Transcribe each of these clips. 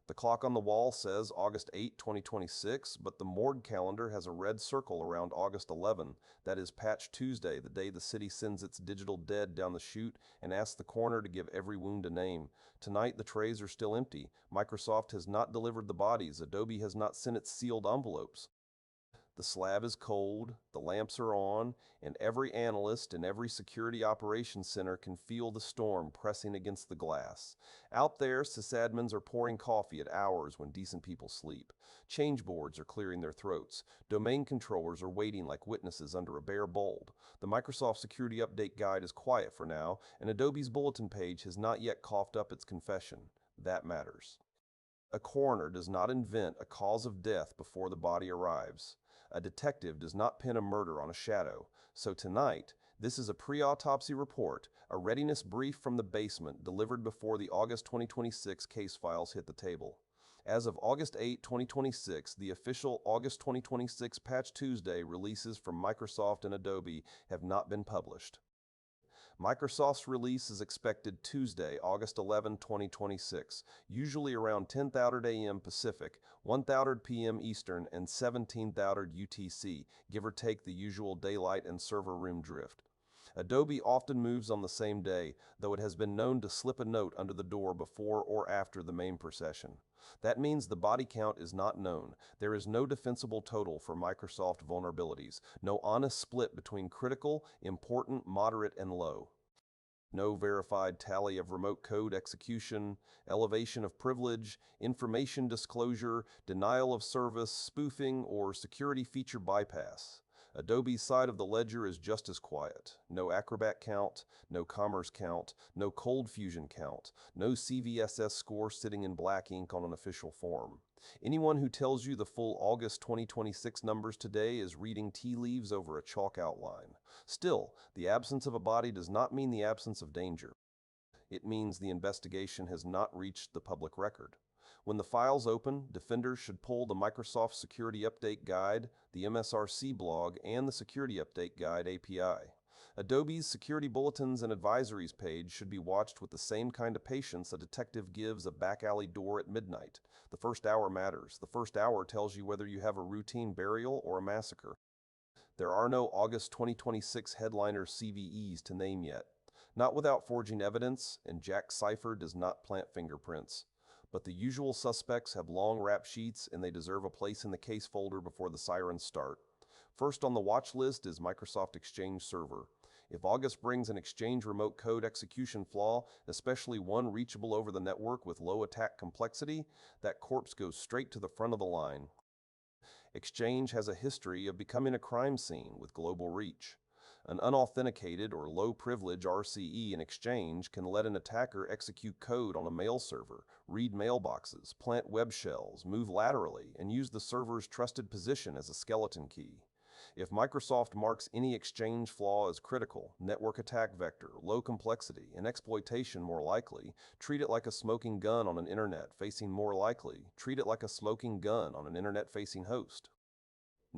The clock on the wall says August 8, 2026, but the morgue calendar has a red circle around August 11. That is Patch Tuesday, the day the city sends its digital dead down the chute and asks the coroner to give every wound a name. Tonight, the trays are still empty. Microsoft has not delivered the bodies. Adobe has not sent its sealed envelopes. The slab is cold, the lamps are on, and every analyst in every security operations center can feel the storm pressing against the glass. Out there, sysadmins are pouring coffee at hours when decent people sleep. Change boards are clearing their throats. Domain controllers are waiting like witnesses under a bare bulb. The Microsoft Security Update Guide is quiet for now, and Adobe's bulletin page has not yet coughed up its confession. That matters. A coroner does not invent a cause of death before the body arrives. A detective does not pin a murder on a shadow. So tonight, this is a pre-autopsy report, a readiness brief from the basement delivered before the August 2026 case files hit the table. As of August 8, 2026, the official August 2026 Patch Tuesday releases from Microsoft and Adobe have not been published. Microsoft's release is expected Tuesday, August 11, 2026, usually around 10:30 a.m. Pacific, 1:30 p.m. Eastern, and 17:30 UTC, give or take the usual daylight and server room drift. Adobe often moves on the same day, though it has been known to slip a note under the door before or after the main procession. That means the body count is not known. There is no defensible total for Microsoft vulnerabilities, no honest split between critical, important, moderate, and low. No verified tally of remote code execution, elevation of privilege, information disclosure, denial of service, spoofing, or security feature bypass. Adobe's side of the ledger is just as quiet. No Acrobat count, no Commerce count, no ColdFusion count, no CVEs score sitting in black ink on an official form. Anyone who tells you the full August 2026 numbers today is reading tea leaves over a chalk outline. Still, the absence of a body does not mean the absence of danger. It means the investigation has not reached the public record. When the files open, defenders should pull the Microsoft Security Update Guide, the MSRC blog, and the Security Update Guide API. Adobe's Security Bulletins and Advisories page should be watched with the same kind of patience a detective gives a back alley door at midnight. The first hour matters. The first hour tells you whether you have a routine burial or a massacre. There are no August 2026 headliner CVEs to name yet. Not without forging evidence, and Jack Cipher does not plant fingerprints. But the usual suspects have long rap sheets and they deserve a place in the case folder before the sirens start. First on the watch list is Microsoft Exchange Server. If August brings an Exchange remote code execution flaw, especially one reachable over the network with low attack complexity, that corpse goes straight to the front of the line. Exchange has a history of becoming a crime scene with global reach. An unauthenticated or low-privilege RCE in Exchange can let an attacker execute code on a mail server, read mailboxes, plant web shells, move laterally, and use the server's trusted position as a skeleton key. If Microsoft marks any Exchange flaw as critical, network attack vector, low complexity, and exploitation more likely, treat it like a smoking gun on an internet facing more likely, treat it like a smoking gun on an internet-facing host.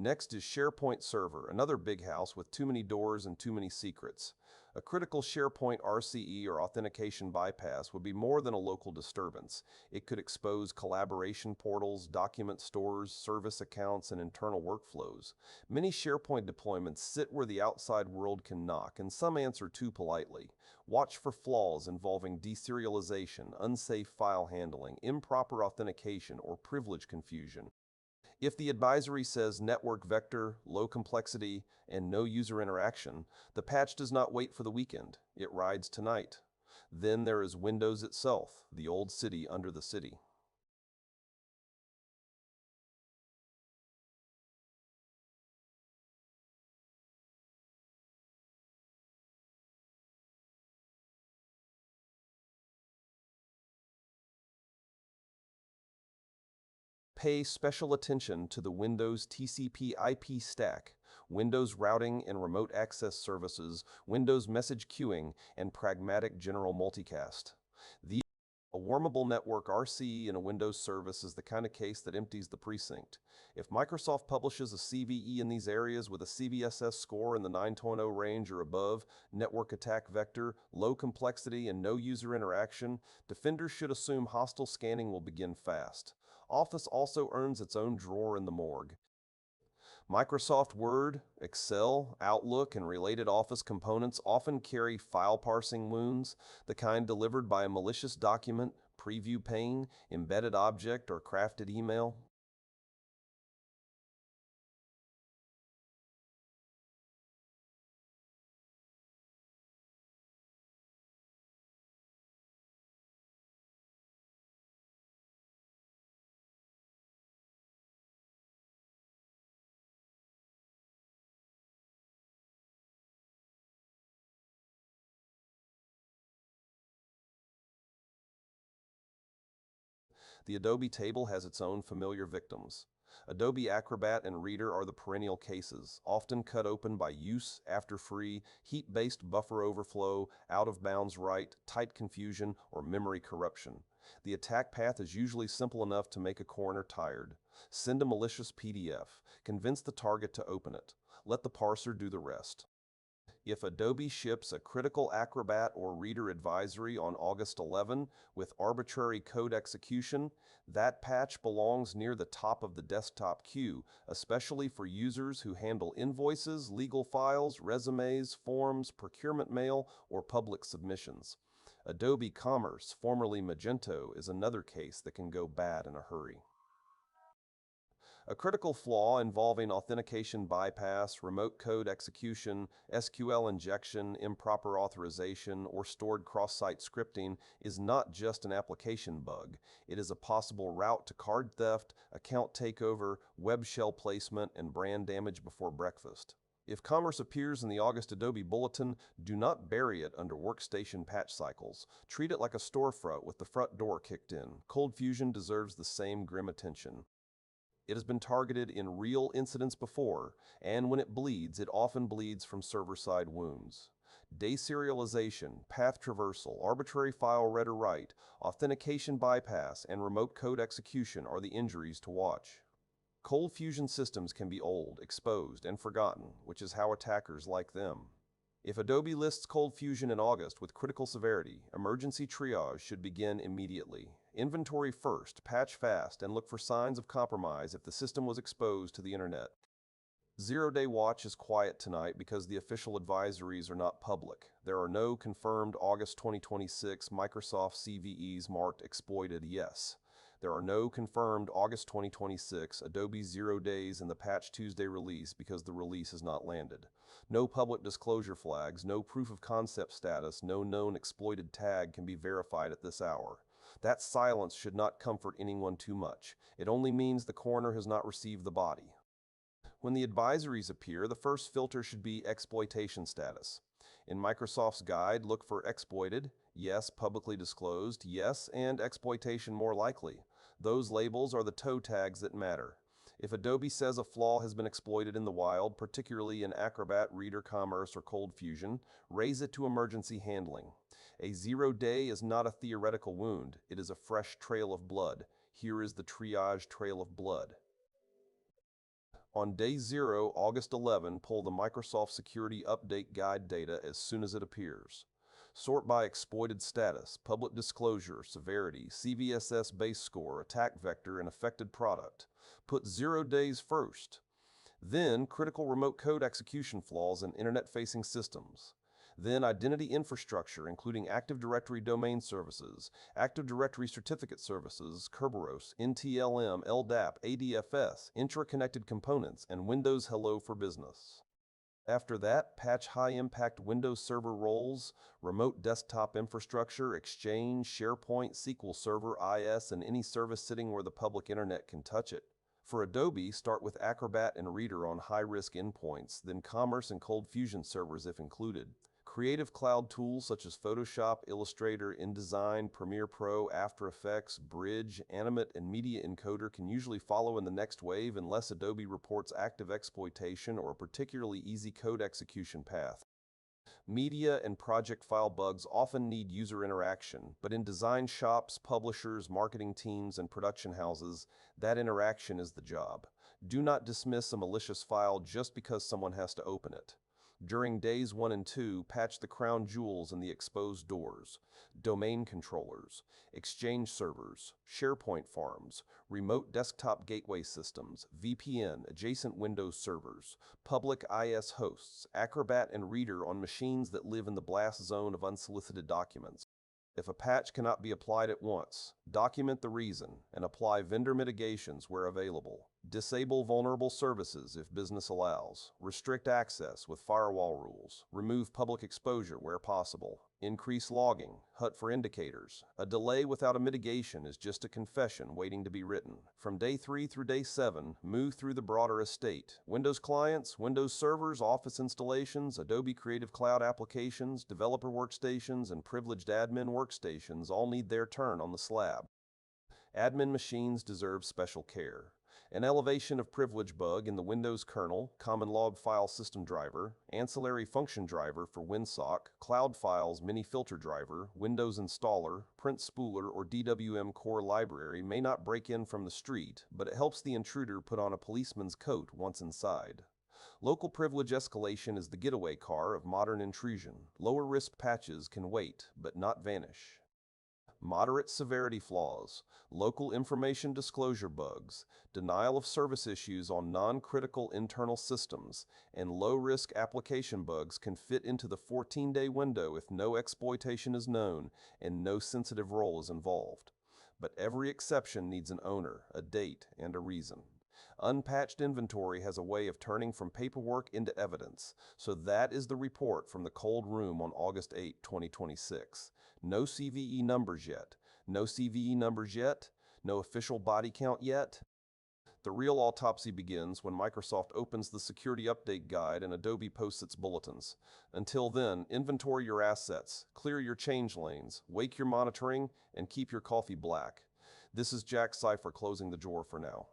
Next is SharePoint Server, another big house with too many doors and too many secrets. A critical SharePoint RCE or authentication bypass would be more than a local disturbance. It could expose collaboration portals, document stores, service accounts, and internal workflows. Many SharePoint deployments sit where the outside world can knock, and some answer too politely. Watch for flaws involving deserialization, unsafe file handling, improper authentication, or privilege confusion. If the advisory says network vector, low complexity, and no user interaction, the patch does not wait for the weekend. It rides tonight. Then there is Windows itself, the old city under the city. Pay special attention to the Windows TCP IP stack, Windows routing and remote access services, Windows message queuing, and pragmatic general multicast. These A warmable network RCE in a Windows service is the kind of case that empties the precinct. If Microsoft publishes a CVE in these areas with a CVSS score in the 9.0 range or above, network attack vector, low complexity, and no user interaction, defenders should assume hostile scanning will begin fast. Office also earns its own drawer in the morgue. Microsoft Word, Excel, Outlook, and related Office components often carry file parsing wounds, the kind delivered by a malicious document, preview pane, embedded object, or crafted email. The Adobe table has its own familiar victims. Adobe Acrobat and Reader are the perennial cases, often cut open by use, after free, heap-based buffer overflow, out-of-bounds write, tight confusion, or memory corruption. The attack path is usually simple enough to make a coroner tired. Send a malicious PDF. Convince the target to open it. Let the parser do the rest. If Adobe ships a critical Acrobat or Reader advisory on August 11 with arbitrary code execution, that patch belongs near the top of the desktop queue, especially for users who handle invoices, legal files, resumes, forms, procurement mail, or public submissions. Adobe Commerce, formerly Magento, is another case that can go bad in a hurry. A critical flaw involving authentication bypass, remote code execution, SQL injection, improper authorization, or stored cross-site scripting is not just an application bug. It is a possible route to card theft, account takeover, web shell placement, and brand damage before breakfast. If Commerce appears in the August Adobe Bulletin, do not bury it under workstation patch cycles. Treat it like a storefront with the front door kicked in. ColdFusion deserves the same grim attention. It has been targeted in real incidents before, and when it bleeds, it often bleeds from server-side wounds. Deserialization, path traversal, arbitrary file read or write, authentication bypass, and remote code execution are the injuries to watch. ColdFusion systems can be old, exposed, and forgotten, which is how attackers like them. If Adobe lists ColdFusion in August with critical severity, emergency triage should begin immediately. Inventory first, patch fast, and look for signs of compromise if the system was exposed to the internet. Zero-day watch is quiet tonight because the official advisories are not public. There are no confirmed August 2026 Microsoft CVEs marked exploited yes. There are no confirmed August 2026 Adobe Zero Days in the Patch Tuesday release because the release has not landed. No public disclosure flags, no proof of concept status, no known exploited tag can be verified at this hour. That silence should not comfort anyone too much. It only means the coroner has not received the body. When the advisories appear, the first filter should be exploitation status. In Microsoft's guide, look for exploited, yes, publicly disclosed, yes, and exploitation more likely. Those labels are the toe tags that matter. If Adobe says a flaw has been exploited in the wild, particularly in Acrobat, Reader, Commerce, or ColdFusion, raise it to emergency handling. A 0 day is not a theoretical wound, it is a fresh trail of blood. Here is the triage trail of blood. On day 0, August 11, pull the Microsoft Security Update Guide data as soon as it appears. Sort by exploited status, public disclosure, severity, CVSS base score, attack vector, and affected product. Put 0 days first. Then critical remote code execution flaws in internet-facing systems. Then identity infrastructure, including Active Directory domain services, Active Directory certificate services, Kerberos, NTLM, LDAP, ADFS, intra-connected components, and Windows Hello for Business. After that, patch high-impact Windows Server roles, remote desktop infrastructure, Exchange, SharePoint, SQL Server, IS, and any service sitting where the public internet can touch it. For Adobe, start with Acrobat and Reader on high-risk endpoints, then Commerce and ColdFusion servers if included. Creative Cloud tools such as Photoshop, Illustrator, InDesign, Premiere Pro, After Effects, Bridge, Animate, and Media Encoder can usually follow in the next wave unless Adobe reports active exploitation or a particularly easy code execution path. Media and project file bugs often need user interaction, but in design shops, publishers, marketing teams, and production houses, that interaction is the job. Do not dismiss a malicious file just because someone has to open it. During days 1 and 2, patch the crown jewels in the exposed doors, domain controllers, Exchange servers, SharePoint farms, remote desktop gateway systems, VPN, adjacent Windows servers, public IS hosts, Acrobat and Reader on machines that live in the blast zone of unsolicited documents. If a patch cannot be applied at once, document the reason and apply vendor mitigations where available. Disable vulnerable services if business allows. Restrict access with firewall rules. Remove public exposure where possible. Increase logging. Hunt for indicators. A delay without a mitigation is just a confession waiting to be written. From day 3 through day 7, move through the broader estate. Windows clients, Windows servers, Office installations, Adobe Creative Cloud applications, developer workstations, and privileged admin workstations all need their turn on the slab. Admin machines deserve special care. An elevation of privilege bug in the Windows kernel, common log file system driver, ancillary function driver for WinSock, Cloud Files mini filter driver, Windows installer, print spooler, or DWM core library may not break in from the street, but it helps the intruder put on a policeman's coat once inside. Local privilege escalation is the getaway car of modern intrusion. Lower risk patches can wait, but not vanish. Moderate severity flaws, local information disclosure bugs, denial of service issues on non-critical internal systems, and low-risk application bugs can fit into the 14-day window if no exploitation is known and no sensitive role is involved. But every exception needs an owner, a date, and a reason. Unpatched inventory has a way of turning from paperwork into evidence, so that is the report from the cold room on August 8, 2026. No CVE numbers yet. No CVE numbers yet. No official body count yet. The real autopsy begins when Microsoft opens the security update guide and Adobe posts its bulletins. Until then, inventory your assets, clear your change lanes, wake your monitoring, and keep your coffee black. This is Jack Cipher closing the drawer for now.